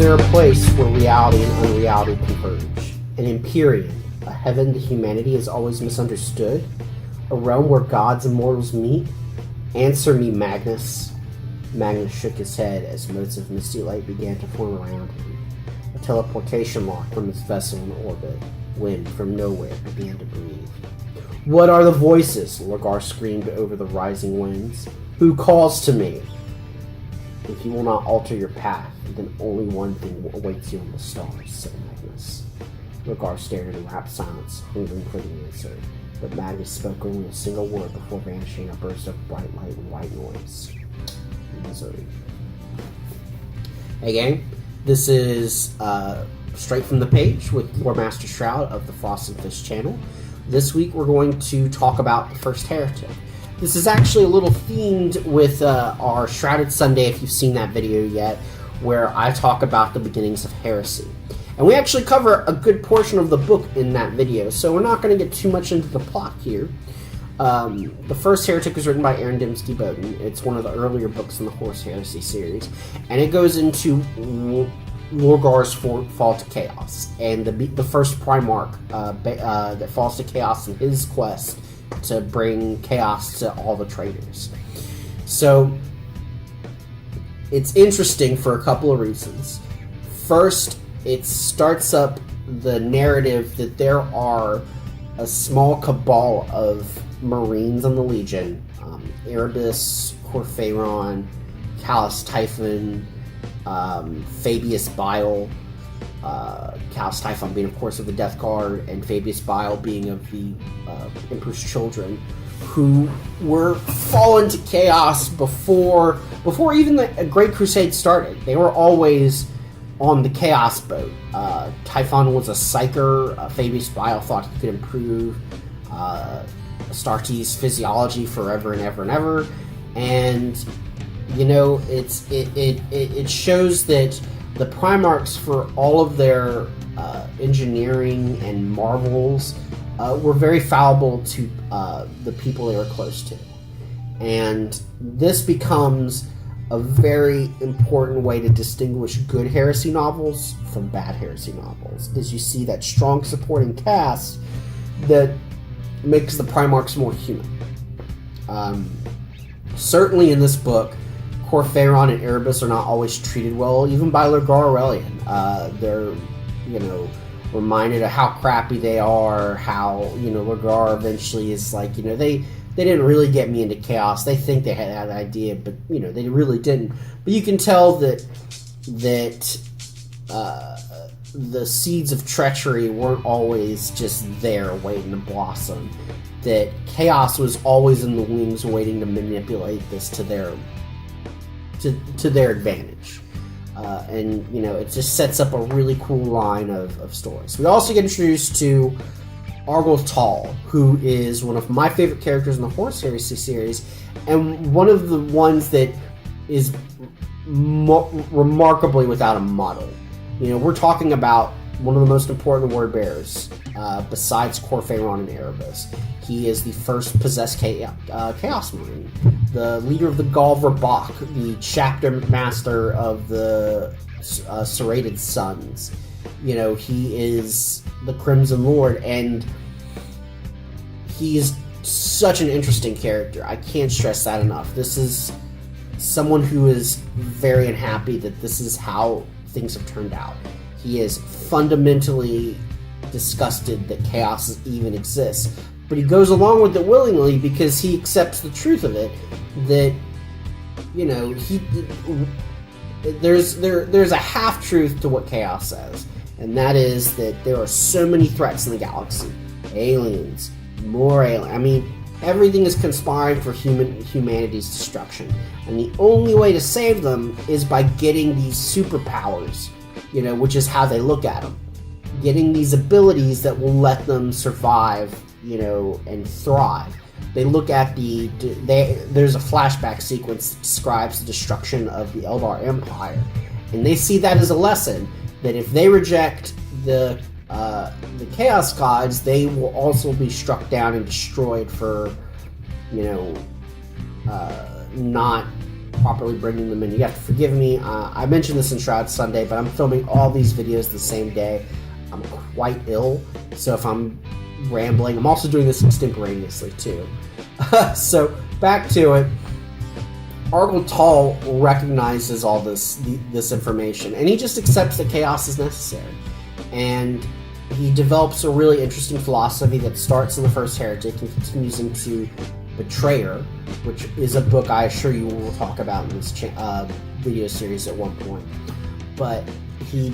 there a place where reality and unreality converge? An Empyrean, a heaven that humanity has always misunderstood? A realm where gods and mortals meet? Answer me, Magnus. Magnus shook his head as motes of misty light began to form around him. A teleportation lock from his vessel in orbit. Wind from nowhere began to breathe. What are the voices? Lorgar screamed over the rising winds. Who calls to me? If you will not alter your path, then only one thing awaits you on the stars, said Magnus. Lorgar stared in rapt silence, hungering for the answer, but Magnus spoke only a single word before vanishing in a burst of bright light and white noise. Misery. Hey gang, this is straight from the page with Lore-Master-Shroud of the Frost and Fish channel. This week we're going to talk about the First Heretic. This is actually a little themed with our Shrouded Sunday, if you've seen that video yet, where I talk about the beginnings of heresy. And we actually cover a good portion of the book in that video, so we're not going to get too much into the plot here. The First Heretic was written by Aaron Dembski-Bowden. It's one of the earlier books in the Horus Heresy series, and it goes into Lorgar's fall to chaos, and the first Primarch that falls to chaos in his quest to bring chaos to all the traitors. So it's interesting for a couple of reasons. First, it starts up the narrative that there are a small cabal of Marines on the Legion, Erebus, Corpheron, Callus Typhon, Fabius Bile, Callus Typhon being, of course, of the Death Guard, and Fabius Bile being of the Emperor's Children, who were fallen to chaos before even the Great Crusade started. They were always on the Chaos boat. Typhon was a psyker. Fabius Bile thought he could improve Astartes' physiology forever and ever and ever. And you know, it shows that the Primarchs, for all of their engineering and marvels, were very fallible to the people they were close to. And this becomes a very important way to distinguish good heresy novels from bad heresy novels, is you see that strong supporting cast that makes the Primarchs more human. Certainly in this book, Corpheron and Erebus are not always treated well, even by Lorgar Aurelian. They're, reminded of how crappy they are, how, Lorgar eventually is like, they didn't really get me into chaos. They think they had that idea, but, they really didn't. But you can tell that the seeds of treachery weren't always just there waiting to blossom. That chaos was always in the wings waiting to manipulate this to their advantage. And it just sets up a really cool line of stories. We also get introduced to Argol Tal, who is one of my favorite characters in the Horus Heresy series, and one of the ones that is remarkably without a model. We're talking about one of the most important word bearers besides Corpheron and Erebus. He is the first possessed Chaos Marine, the leader of the Galver Bach, the chapter master of the Serrated Sons. He is the Crimson Lord, and he is such an interesting character. I can't stress that enough. This is someone who is very unhappy that this is how things have turned out. He is fundamentally disgusted that chaos even exists, but he goes along with it willingly because he accepts the truth of it, that there's a half-truth to what chaos says, and that is that there are so many threats in the galaxy. Aliens, more aliens. I mean, everything is conspiring for humanity's destruction, and the only way to save them is by getting these superpowers, which is how they look at them. Getting these abilities that will let them survive, and thrive. They look at there's a flashback sequence that describes the destruction of the Eldar Empire, and they see that as a lesson, that if they reject the Chaos Gods, they will also be struck down and destroyed for, not properly bringing them in. You have to forgive me. I mentioned this in Shroud Sunday, but I'm filming all these videos the same day. I'm quite ill, so if I'm rambling, I'm also doing this extemporaneously too. So back to it. Argyle recognizes all this information, and he just accepts that chaos is necessary. And he develops a really interesting philosophy that starts in the First Heretic and continues into Betrayer, which is a book I assure you we'll talk about in this video series at one point. But he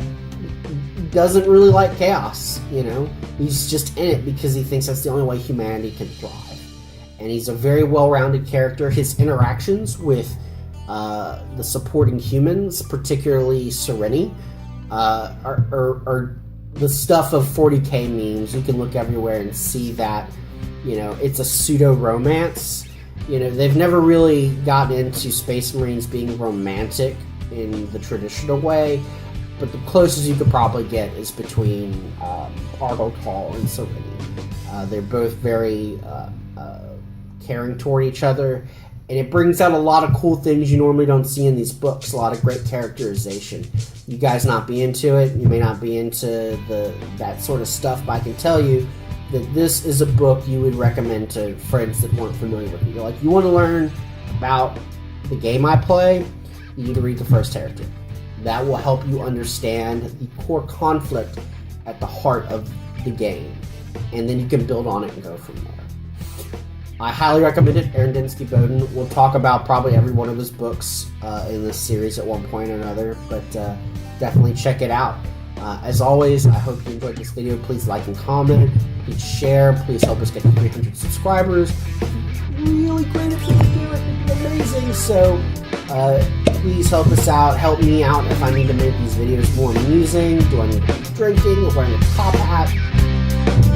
doesn't really like chaos, you know? He's just in it because he thinks that's the only way humanity can thrive. And he's a very well-rounded character. His interactions with the supporting humans, particularly Sereni, are the stuff of 40k memes. You can look everywhere and see that, you know, it's a pseudo-romance. You know, they've never really gotten into Space Marines being romantic in the traditional way, but the closest you could probably get is between Argyle and Sereni. They're both very caring toward each other, and it brings out a lot of cool things you normally don't see in these books. A lot of great characterization. You guys not be into it, you may not be into that sort of stuff, but I can tell you that this is a book you would recommend to friends that weren't familiar with it. You're like, you want to learn about the game I play? You need to read the First Heretic. That will help you understand the core conflict at the heart of the game, and then you can build on it and go from there. I highly recommend it. Aaron Dinsky Bowden. We'll talk about probably every one of his books in this series at one point or another, but definitely check it out. As always, I hope you enjoyed this video. Please like and comment. Please share. Please help us get to 300 subscribers. Really great if you can do it. It'd be amazing. So please help us out. Help me out if I need to make these videos more amusing. Do I need to be drinking or wearing a top hat?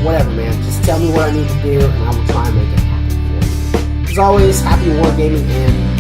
Whatever, man. Just tell me what I need to do, and I will try and make it happen. As always, happy wargaming and